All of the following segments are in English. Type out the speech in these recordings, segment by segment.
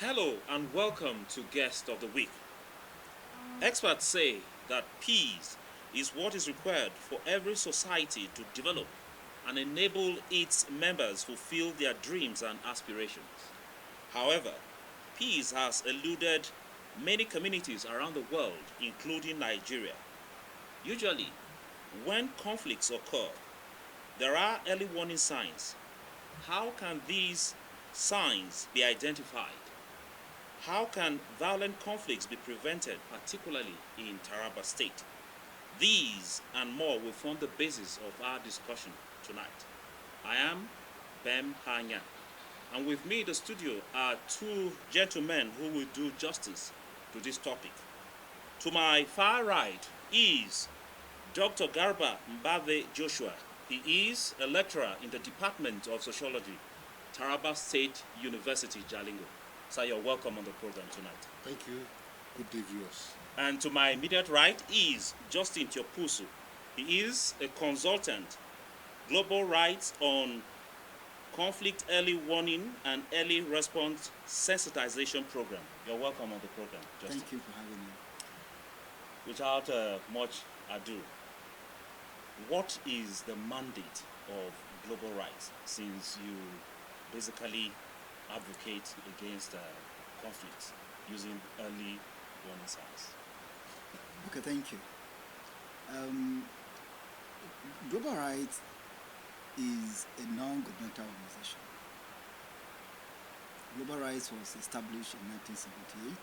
Hello and welcome to Guest of the Week. Experts say that peace is what is required for every society to develop and enable its members fulfill their dreams and aspirations. However, peace has eluded many communities around the world, including Nigeria. Usually, when conflicts occur, there are early warning signs. How can these signs be identified? How can violent conflicts be prevented, particularly in Taraba State? These and more will form the basis of our discussion tonight. I am Bem Hanya, and with me in the studio are two gentlemen who will do justice to this topic. To my far right is Dr. Garba Mbave Joshua. He is a lecturer in the Department of Sociology, Taraba State University, Jalingo. Sir, you're welcome on the program tonight. Thank you. Good day, viewers. And to my immediate right is Justin Tiopusu. He is a consultant, global rights on conflict early warning and early response sensitization program. You're welcome on the program, Justin. Thank you for having me. Without much ado, what is the mandate of global rights, since you basically advocate against conflicts using early warning signs? Okay, thank you. Global Rights is a non-governmental organization. Global Rights was established in 1978,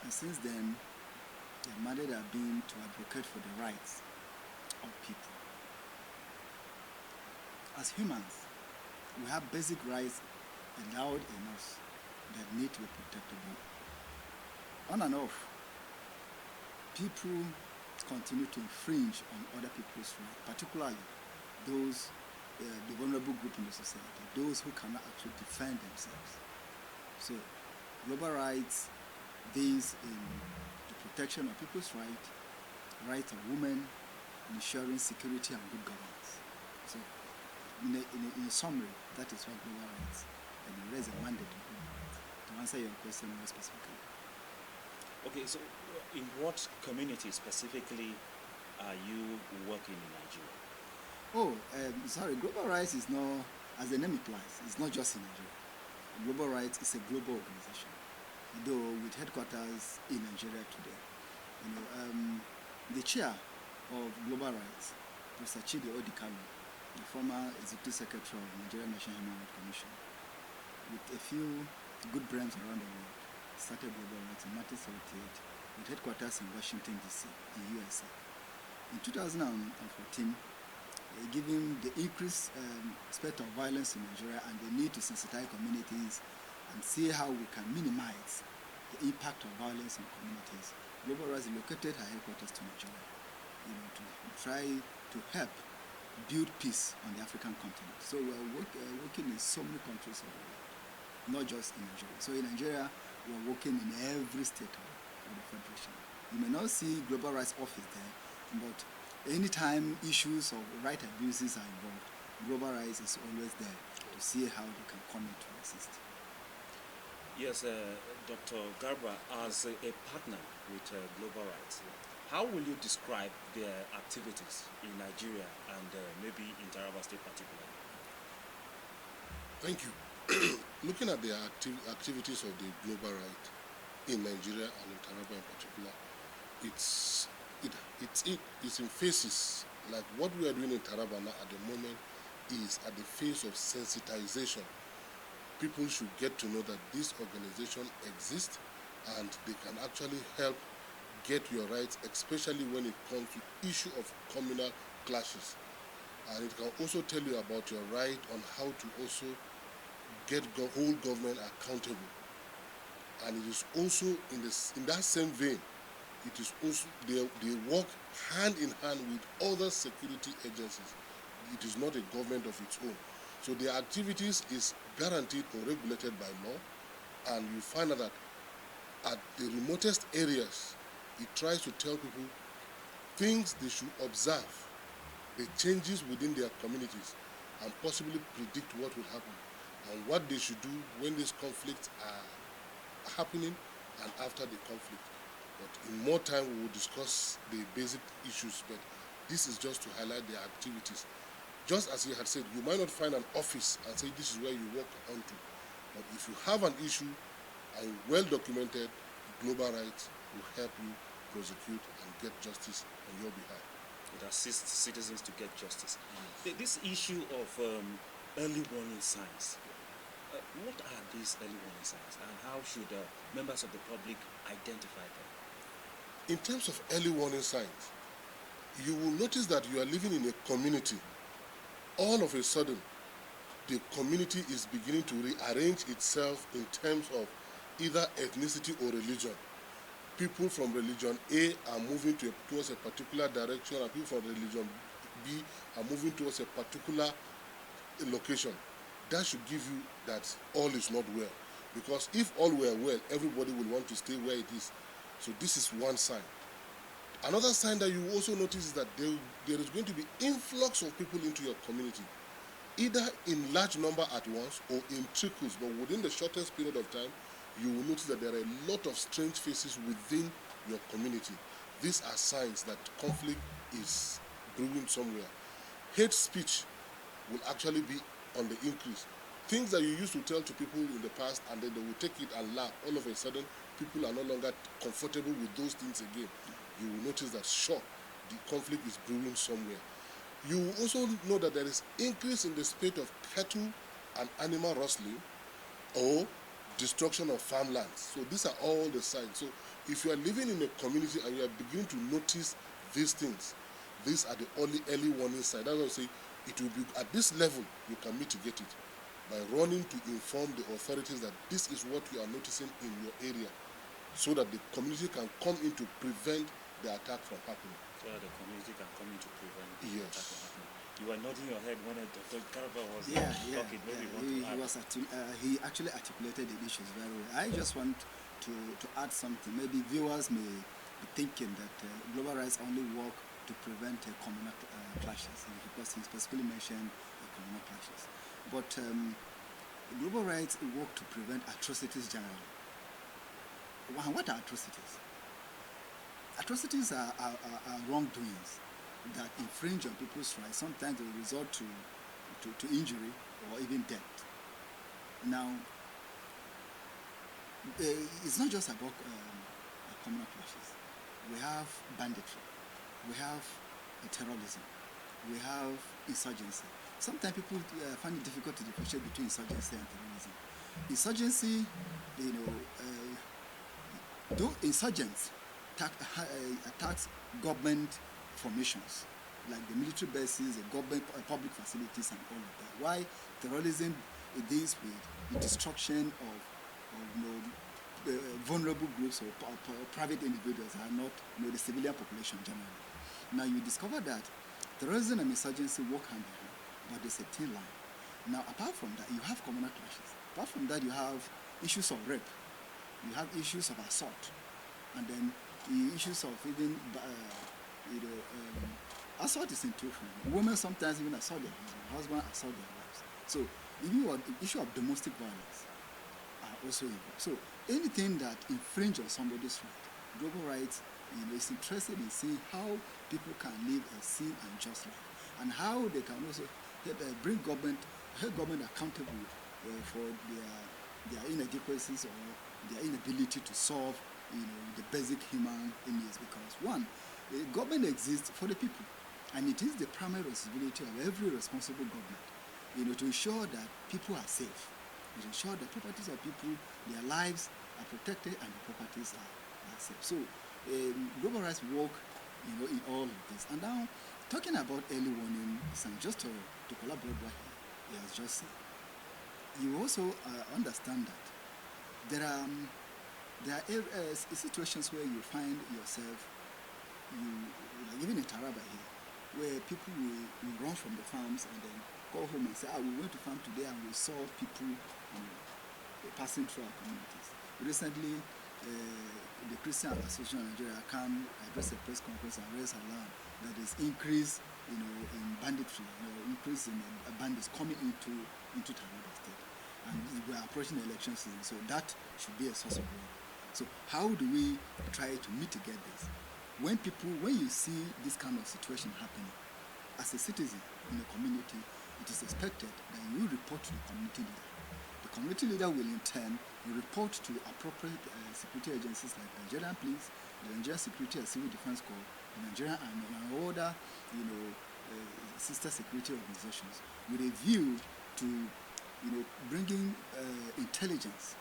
and since then, their mandate has been to advocate for the rights of people. As humans, we have basic rights endowed in us that need to be protectable. On and off, people continue to infringe on other people's rights, particularly those, the vulnerable group in the society, those who cannot actually defend themselves. So, global rights deals in the protection of people's rights of women, ensuring security and good governance. So, in a summary, that is what global rights, and there is a mandate of global rights. To answer your question more specifically. Okay, so in what community specifically are you working in Nigeria? Sorry, global rights is not, as the name implies, it's not just in Nigeria. Global rights is a global organization, though with headquarters in Nigeria today. The chair of global rights, Professor Chidi Odikalu, the former executive secretary of the Nigerian National Human Rights Commission, with a few good brains around the world, started global rights in 1978 with headquarters in Washington, D.C., in USA. In 2014, given the increased spate of violence in Nigeria and the need to sensitize communities and see how we can minimize the impact of violence on communities, Global Rights relocated her headquarters to Nigeria, to try to help build peace on the African continent. So we're working in so many countries of the world, not just in Nigeria. So in Nigeria, we're working in every state of the Federation. You may not see Global Rights Office there, but anytime issues of right abuses are involved, Global Rights is always there to see how they can come in to assist. Yes, Dr. Garba, as a partner with Global Rights, how will you describe their activities in Nigeria and maybe in Taraba State particularly? Thank you. Looking at the activities of the global right in Nigeria and in Taraba in particular, it's in phases. Like what we are doing in Taraba now at the moment is at the phase of sensitization. People should get to know that this organization exists and they can actually help get your rights, especially when it comes to issue of communal clashes. And it can also tell you about your right on how to also get whole government accountable. And it is also in that same vein, it is also they work hand in hand with other security agencies. It is not a government of its own. So their activities is guaranteed or regulated by law, and you find out that at the remotest areas, it tries to tell people things they should observe, the changes within their communities, and possibly predict what will happen. and what they should do when these conflicts are happening and after the conflict. But in more time we will discuss the basic issues, but this is just to highlight their activities. Just as you had said, you might not find an office and say this is where you work onto, but if you have an issue and well documented, global rights will help you prosecute and get justice on your behalf. It assists citizens to get justice. This issue of early warning signs, what are these early warning signs, and how should members of the public identify them? In terms of early warning signs, you will notice that you are living in a community. All of a sudden, the community is beginning to rearrange itself in terms of either ethnicity or religion. People from religion A are moving towards a particular direction, and people from religion B are moving towards a particular location. That should give you that all is not well. Because if all were well, everybody will want to stay where it is. So this is one sign. Another sign that you also notice is that there is going to be influx of people into your community, either in large number at once or in trickles, but within the shortest period of time, you will notice that there are a lot of strange faces within your community. These are signs that conflict is brewing somewhere. Hate speech will actually be on the increase. Things that you used to tell to people in the past and then they will take it and laugh, all of a sudden people are no longer comfortable with those things again. You will notice that, sure, the conflict is brewing somewhere. You will also know that there is increase in the spate of cattle and animal rustling or destruction of farmlands. So these are all the signs. So if you are living in a community and you are beginning to notice these things, these are the early warning signs. That's why I say it will be at this level you can mitigate it by running to inform the authorities that this is what you are noticing in your area, so that the community can come in to prevent the attack from happening. So that the community can come in to prevent the Yes. attack from happening. You were nodding your head when Dr. Carver was talking. Maybe you want to add. He actually articulated the issues very well. I just want to add something. Maybe viewers may be thinking that global rights only work to prevent communal clashes, because he specifically mentioned communal clashes. But global rights work to prevent atrocities generally. What are atrocities? Atrocities are wrongdoings that infringe on people's rights. Sometimes they result to injury or even death. Now, it's not just about communal clashes. We have banditry, we have terrorism, we have insurgency. Sometimes people find it difficult to differentiate between insurgency and terrorism. Insurgency, though insurgents attacks government formations like the military bases, the government public facilities, and all of that. Why terrorism deals with the destruction of vulnerable groups or private individuals, are not the civilian population generally. Now you discover that terrorism and insurgency work hand in hand, but there's a thin line. Now apart from that, you have communal clashes. Apart from that, you have issues of rape, you have issues of assault, and then the issues of even assault is in two forms. Women sometimes even assault their husbands assault their wives. So even the issue of domestic violence are also involved. So anything that infringes on somebody's right, global rights is interested in seeing how people can live a sane and just life, and how they can also help government accountable for their inadequacies or their inability to solve the basic human needs. Because one, the government exists for the people, and it is the primary responsibility of every responsible government to ensure that people are safe, to ensure that properties of people, their lives are protected and the properties are safe. So global rights work in all of this. And now talking about early warning signs, just to collaborate what he has just said, you also understand that there are situations where you find yourself, even in Taraba here, where people will run from the farms and then go home and say, we went to farm today and we saw people passing through our communities. Recently, the Christian Association of Nigeria can address a press conference and raise alarm that is increase in banditry, increase in bandits coming into Taraba State. and we are approaching the election season, so that should be a source of worry. So how do we try to mitigate this? When you see this kind of situation happening, as a citizen in a community, it is expected that you report to the community leader. The community leader will in turn report to appropriate security agencies like the Nigerian Police, the Nigerian Security and Civil Defense Corps, the Nigerian Army, and other, sister security organizations, with a view to, bringing intelligence,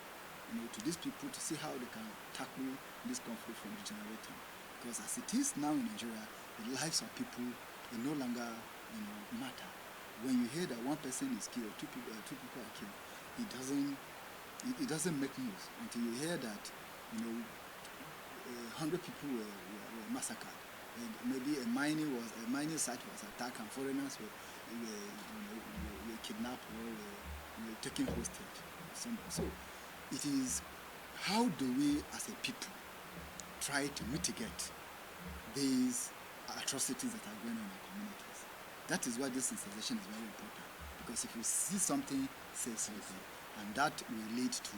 to these people to see how they can tackle this conflict from degenerating. Because as it is now in Nigeria, the lives of people will no longer, matter. When you hear that one person is killed, two people are killed, it doesn't make news until you hear that, 100 people were massacred. And maybe a mining site was attacked and foreigners were kidnapped or were taken hostage. So it is, how do we as a people try to mitigate these atrocities that are going on in our communities? That is why this sensitization is very important, because if you see something, say something, and that will lead to,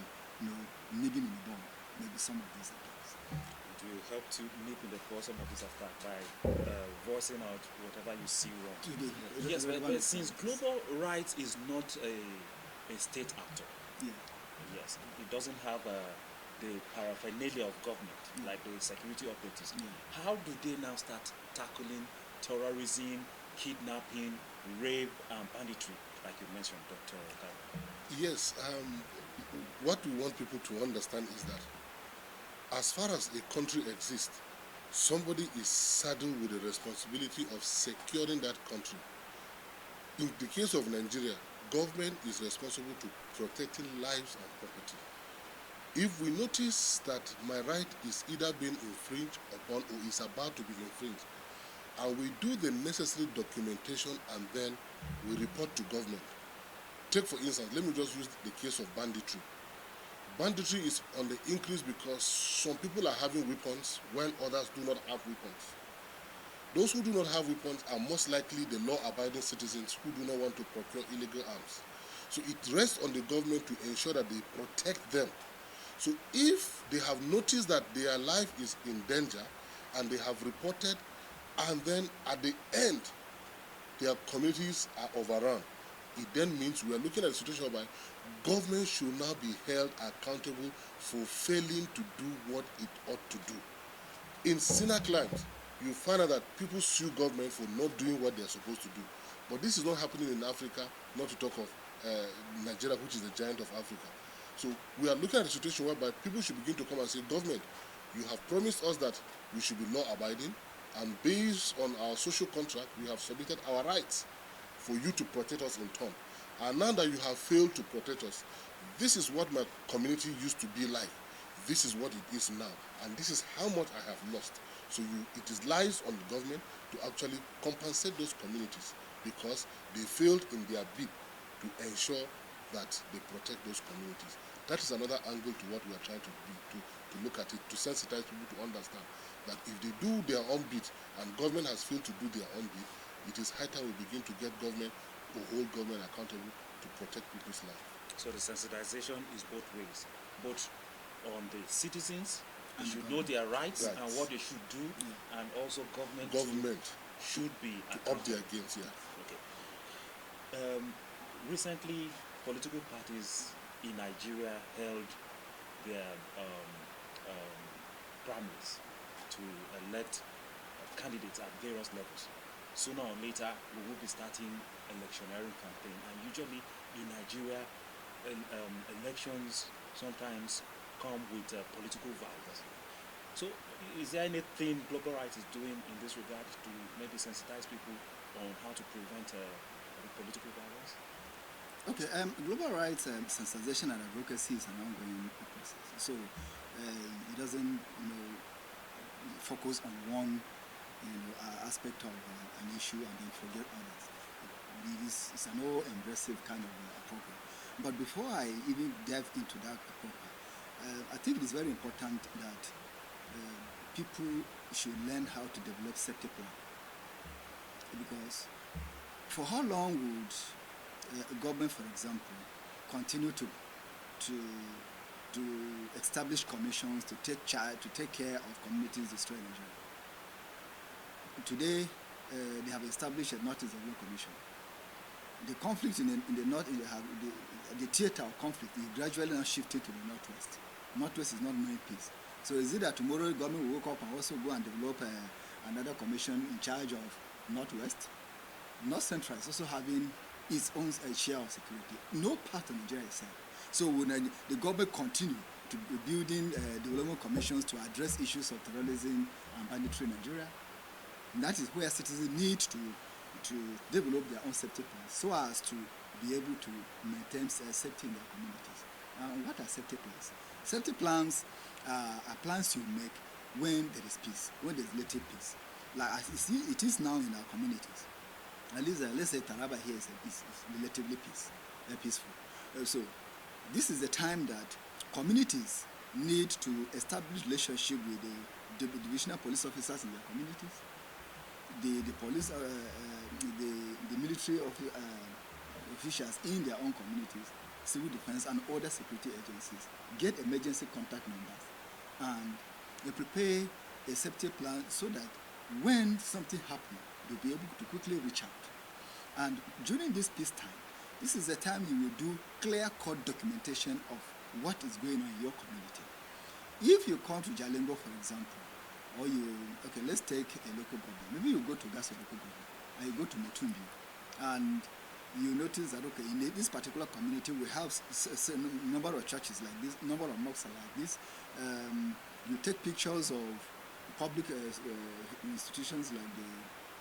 nipping in the bud, maybe some of these attacks. It will help to nip in the bud some of these attacks by voicing out whatever you see wrong. Yes, but since global rights is not a state actor, yes, it doesn't have the paraphernalia of government, like the security operatives. How do they now start tackling terrorism, kidnapping, rape, and banditry, like you mentioned, Dr. Okada? Yes, what we want people to understand is that as far as a country exists, somebody is saddled with the responsibility of securing that country. In the case of Nigeria, government is responsible to protecting lives and property. If we notice that my right is either being infringed upon or is about to be infringed, and we do the necessary documentation and then we report to government. Take for instance, let me just use the case of banditry. Banditry is on the increase because some people are having weapons while others do not have weapons. Those who do not have weapons are most likely the law-abiding citizens who do not want to procure illegal arms. So it rests on the government to ensure that they protect them. So if they have noticed that their life is in danger and they have reported, and then at the end their communities are overrun, it then means we are looking at a situation whereby government should now be held accountable for failing to do what it ought to do. In sinner crimes, you find out that people sue government for not doing what they are supposed to do. But this is not happening in Africa, not to talk of Nigeria, which is the giant of Africa. So we are looking at a situation whereby people should begin to come and say, government, you have promised us that we should be law-abiding, and based on our social contract, we have submitted our rights for you to protect us in turn. And now that you have failed to protect us, this is what my community used to be like. This is what it is now. And this is how much I have lost. So it lies on the government to actually compensate those communities because they failed in their bid to ensure that they protect those communities. That is another angle to what we are trying to look at it, to sensitize people to understand that if they do their own bit and government has failed to do their own bit, it is high time we begin to get government or hold government accountable to protect people's life. So the sensitization is both ways, both on the citizens, they should know their rights and what they should do, and also government should be to up their games. Okay. Recently, political parties in Nigeria held their primaries to elect candidates at various levels. Sooner or later, we will be starting electioneering campaign, and usually in Nigeria, elections sometimes come with political violence. So, is there anything Global Rights is doing in this regard to maybe sensitize people on how to prevent political violence? Okay, Global Rights sensitization and advocacy is an ongoing process. So it doesn't, focus on one, aspect of an issue and then forget others. It's an all-embracive kind of program. But before I even delve into that program, I think it is very important that people should learn how to develop safety plan. Because for how long would a government, for example, continue to to establish commissions to take care of communities destroyed in Nigeria. Today, they have established a Northeast Development Commission. The conflict in the north, the theater of conflict is gradually now shifting to the northwest. Northwest is not knowing peace. So is it that tomorrow the government will wake up and also go and develop another commission in charge of northwest? North Central is also having its own share of security. No part of Nigeria is safe. So when the government continue to be building development commissions to address issues of terrorism and banditry in Nigeria, that is where citizens need to develop their own safety plans so as to be able to maintain safety in their communities. What are safety plans? Safety plans are plans you make when there is peace, when there is relative peace. Like as you see, it is now in our communities. At least, let's say Taraba here is relatively peaceful. So this is the time that communities need to establish relationship with the divisional police officers in their communities, the police, the military officials in their own communities, civil defense and other security agencies. Get emergency contact numbers and they prepare a safety plan so that when something happens, they'll be able to quickly reach out. And during this peacetime, this is the time you will do clear-cut documentation of what is going on in your community. If you come to Jalingo, for example, or let's take a local government. Maybe you go to Gaso local government, and you go to Mutumbi, and you notice that, okay, in this particular community, we have a number of churches like this, number of mosques like this. You take pictures of public institutions like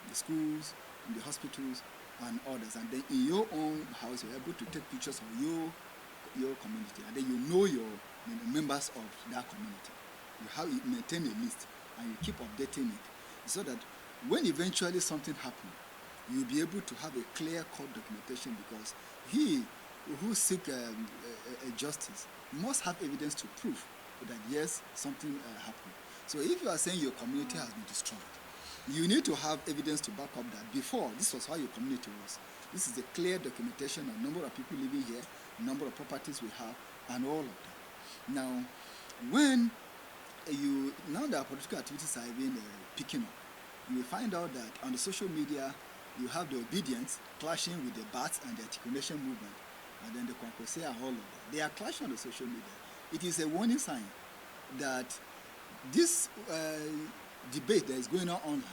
the schools, the hospitals, and others, and then in your own house you're able to take pictures of your community, and then you know your members of that community. You maintain a list and you keep updating it so that when eventually something happens, you'll be able to have a clear-cut documentation, because he who seeks a justice must have evidence to prove that yes, something happened. So if you are saying your community has been destroyed, you need to have evidence to back up that before this was how your community was. This is a clear documentation of number of people living here, number of properties we have, and all of that. Now, when now that political activities are even picking up, you will find out that on the social media you have the obedience clashing with the Bats and the articulation movement, and then the Kwankose and all of that. They are clashing on the social media. It is a warning sign that this debate that is going on online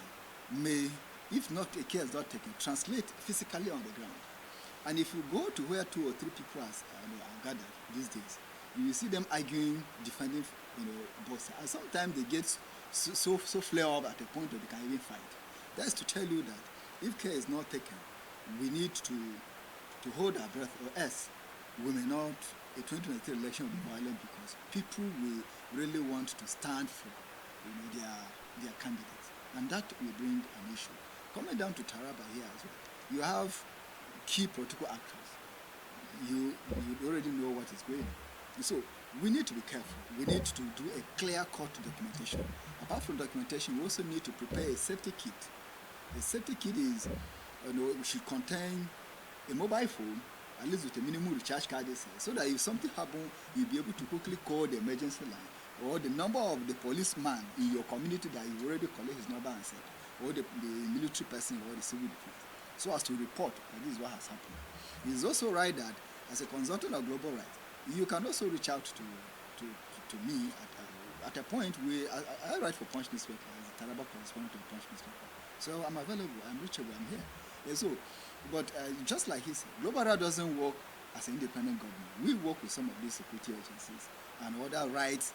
may, if not a care is not taken, translate physically on the ground. And if you go to where 2 or 3 people are gathered these days, you will see them arguing, defending, both sides. And sometimes they get so flare up at a point that they can even fight. That's to tell you that if care is not taken, we need to hold our breath, or else we may not. A 2023 election will be violent because people will really want to stand for their candidates, and that will bring an issue. Coming down to Taraba here as well, you have key political actors. You already know what is going on. So we need to be careful. We need to do a clear-cut documentation. Apart from documentation, we also need to prepare a safety kit. A safety kit is, should contain a mobile phone, at least with a minimum recharge card, so that if something happens, you'll be able to quickly call the emergency line, or the number of the policeman in your community that you already collect his number and said, or the military person or the civil defense, so as to report that this is what has happened. It is also right that as a consultant of global rights, you can also reach out to me at a point where I write for Punch Newspaper as a Taraba correspondent to Punch Newspaper. So I'm available, I'm reachable, I'm here. And so, but just like he said, Global Rights doesn't work as an independent government. We work with some of these security agencies and other rights,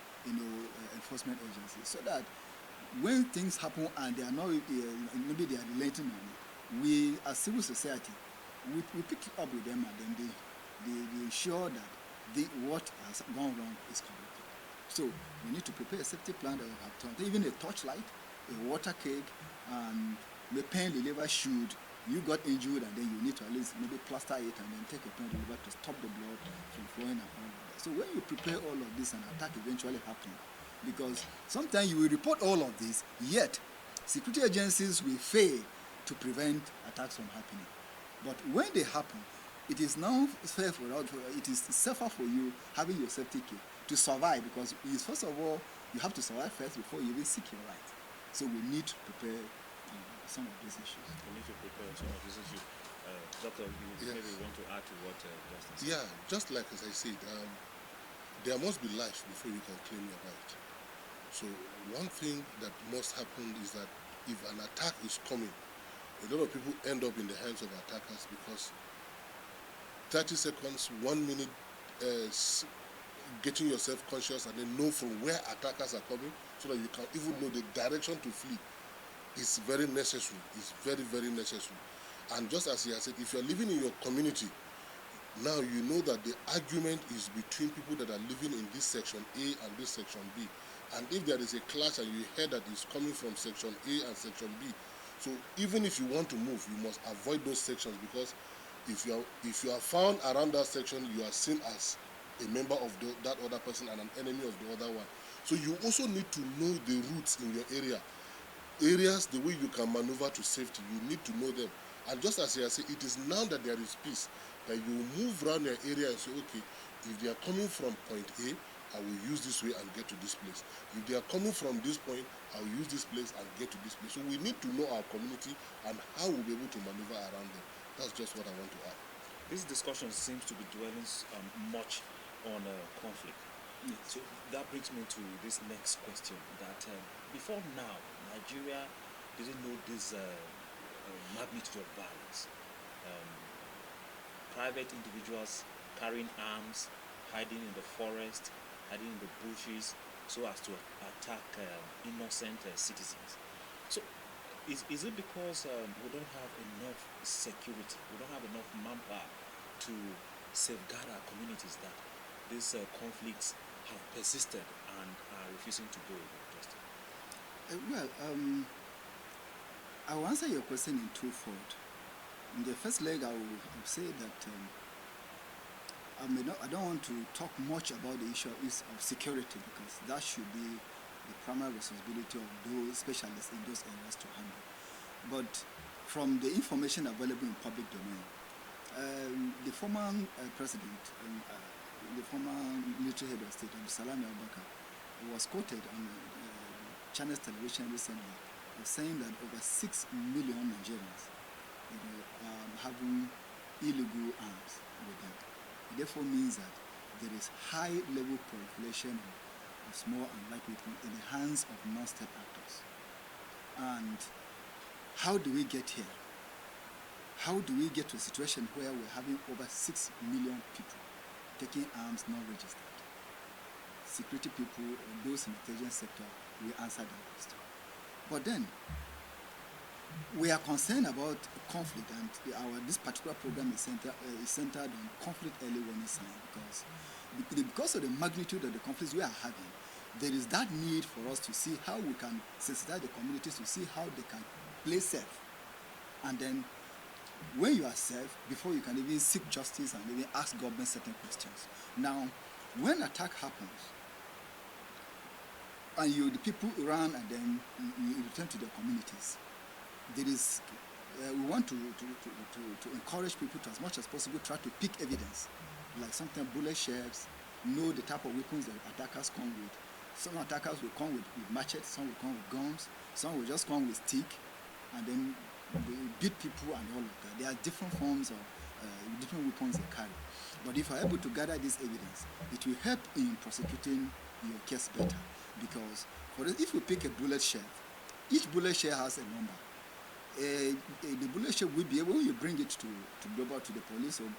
enforcement agencies, so that when things happen and they are not, maybe they are relating on it, we as civil society, we pick it up with them, and then they ensure that what has gone wrong is corrected. So we need to prepare a safety plan that we have turned, even a torchlight, a water keg, and the pain reliever should you got injured, and then you need to at least maybe plaster it and then take a pain reliever to stop the blood from flowing and all of that. So when you prepare all of this, an attack eventually happens, because sometimes you will report all of this, yet security agencies will fail to prevent attacks from happening. But when they happen, it is now safer. It is safer for you having your safety kit to survive, because first of all you have to survive first before you even seek your right. So we need to prepare some of these issues. We need to prepare some of these issues. Doctor, you Yes. maybe want to add to what Justin said? Yeah, just like as I said, there must be life before you can claim your right. So one thing that must happen is that if an attack is coming, a lot of people end up in the hands of attackers because 30 seconds, 1 minute, getting yourself conscious and then know from where attackers are coming so that you can even know the direction to flee is very necessary. It's very, very necessary. And just as he has said, if you're living in your community, now you know that the argument is between people that are living in this section A and this section B. And if there is a clash and you hear that it's coming from section A and section B, so even if you want to move, you must avoid those sections, because if you are found around that section, you are seen as a member of that other person and an enemy of the other one. So you also need to know the routes in your area. Areas, the way you can maneuver to safety, you need to know them. And just as I say, it is now that there is peace that you move around your area and say, okay, if they are coming from point A, I will use this way and get to this place. If they are coming from this point, I will use this place and get to this place. So we need to know our community and how we'll be able to maneuver around them. That's just what I want to add. This discussion seems to be dwelling much on conflict. Yes. So that brings me to this next question, that before now, Nigeria didn't know this magnitude of violence. Private individuals carrying arms, hiding in the forest, hiding in the bushes, so as to attack innocent citizens. So is it because we don't have enough security, we don't have enough manpower to safeguard our communities, that these conflicts have persisted and are refusing to go, Justin? I will answer your question in twofold. In the first leg, I will say that I don't want to talk much about the issue of security, because that should be the primary responsibility of those specialists in those areas to handle. But from the information available in public domain, the former president, the former military head of state, Salami Abubakar, was quoted on China's television recently as saying that over 6 million Nigerians having illegal arms with them. It therefore means that there is high level proliferation of small and light weapons in the hands of non-state actors. And how do we get here? How do we get to a situation where we're having over 6 million people taking arms not registered? Security people and those in the intelligence sector will answer that question. But then, we are concerned about conflict, and this particular program is centered on conflict early warning sign, because of the magnitude of the conflicts we are having. There is that need for us to see how we can sensitize the communities to see how they can play safe. And then, when you are safe, before you can even seek justice and even ask government certain questions. Now, when attack happens, and the people run and then you return to their communities, there is, we want to encourage people to, as much as possible, try to pick evidence, like sometimes bullet shells, know the type of weapons that attackers come with. Some attackers will come with machetes, some will come with guns, some will just come with stick, and then they beat people and all of that. There are different forms of different weapons they carry. But if you are able to gather this evidence, it will help in prosecuting your case better. Because if you pick a bullet shell, each bullet shell has a number. The bullet shell will be able, when you bring it to the police or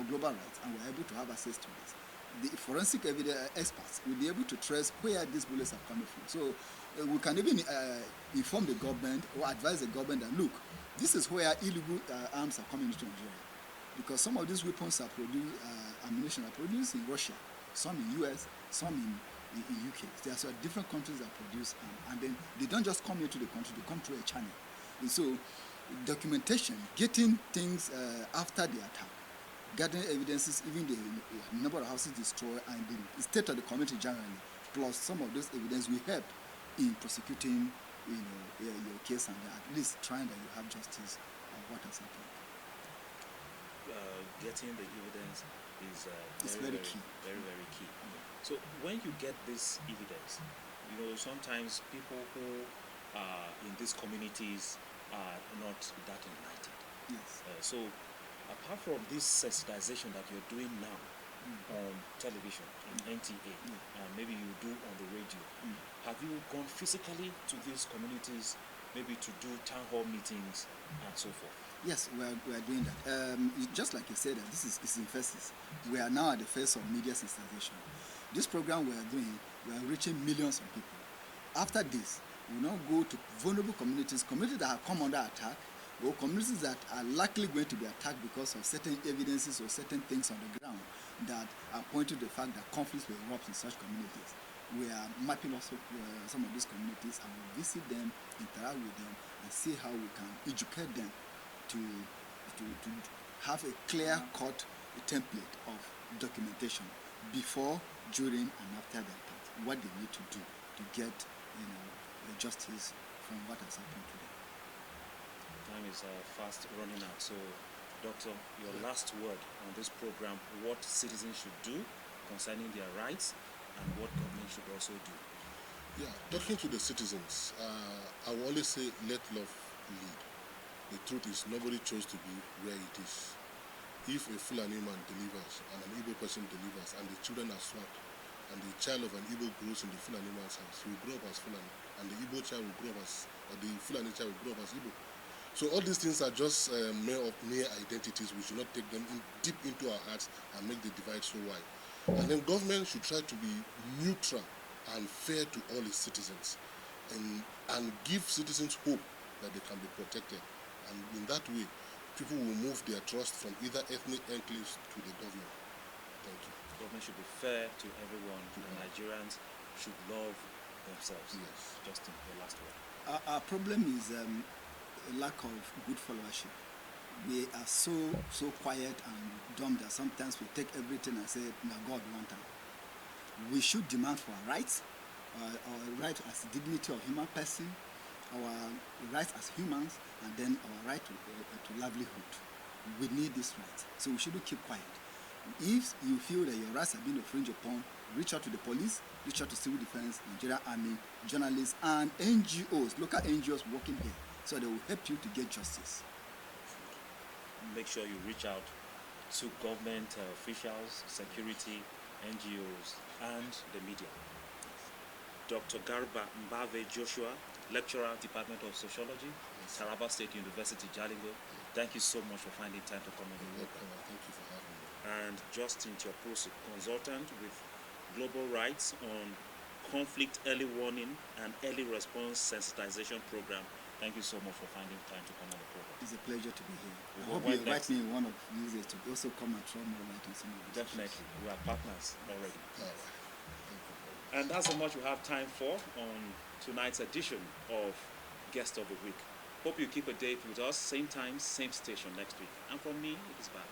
global rights, and we're able to have access to this, the forensic evidence experts will be able to trace where these bullets are coming from. So we can even inform the government or advise the government that, look, this is where illegal arms are coming into Nigeria. Because some of these weapons are produced, ammunition are produced in Russia, some in US, some in UK. There are different countries that produce and then they don't just come into the country, they come through a channel. And so documentation, getting things after the attack, gathering evidences, even the number of houses destroyed and the state of the community generally, plus some of those evidence will help in prosecuting your case and at least trying that you have justice of what has happened. getting the evidence is It's very, very very, key. very, very key. So when you get this evidence, sometimes people who are in these communities are not that enlightened. Yes. So apart from this sensitization that you're doing now on television, in NTA, and maybe you do on the radio, have you gone physically to these communities, maybe to do town hall meetings and so forth? Yes, we are doing that. Just like you said, that this is in phases. We are now at the phase of media sensitization. This program we are doing, we are reaching millions of people. After this, we will now go to vulnerable communities that have come under attack, or communities that are likely going to be attacked because of certain evidences or certain things on the ground that are pointing to the fact that conflicts will erupt in such communities. We are mapping also some of these communities, and we visit them, interact with them, and see how we can educate them to have a clear-cut template of documentation before, during, and after the attack. What they need to do to get, justice from what has happened to them. Time is fast running out. So, Doctor, your last word on this program: what citizens should do concerning their rights, and what government should also do. Yeah, talking to the citizens, I will always say, let love lead. The truth is, nobody chose to be where it is. If a Fulani man delivers and an Igbo person delivers and the children are swapped and the child of an Igbo grows in the Fulani man's house, he will grow up as Fulani, and the Igbo child will grow up as, or the Fulani child will grow up as Igbo. So all these things are just mere identities. We should not take them deep into our hearts and make the divide so wide. And then government should try to be neutral and fair to all its citizens, and give citizens hope that they can be protected. And in that way, people will move their trust from either ethnic enclaves to the government. Thank you. Government should be fair to everyone. The Nigerians should love themselves. Yes. Justin, your last word. Our problem is a lack of good followership. We are so quiet and dumb that sometimes we take everything and say, "Now God want it." We should demand for our rights, our right as dignity of human person, our rights as humans, and then our right to livelihood. We need this right, so we shouldn't keep quiet. If you feel that your rights are being infringed upon, reach out to the police, reach out to civil defense, Nigerian Army, journalists, and NGOs, local NGOs working here, so they will help you to get justice. Make sure you reach out to government officials, security, NGOs, and the media. Dr. Garba Mbave Joshua, lecturer, Department of Sociology, Taraba State University, Jalingo. Thank you so much for finding time to come on the program. Thank you for having me. And Justin Tioprosi, consultant with Global Rights on Conflict Early Warning and Early Response Sensitization Program. Thank you so much for finding time to come on the program. It's a pleasure to be here. I Well, hope you when invite next? me one of these days to also come and throw more light on some of these issues. Definitely. We are partners already. All right. Thank you. And that's how much we have time for on tonight's edition of Guest of the Week. Hope you keep a date with us, same time, same station next week. And from me, it is Baba.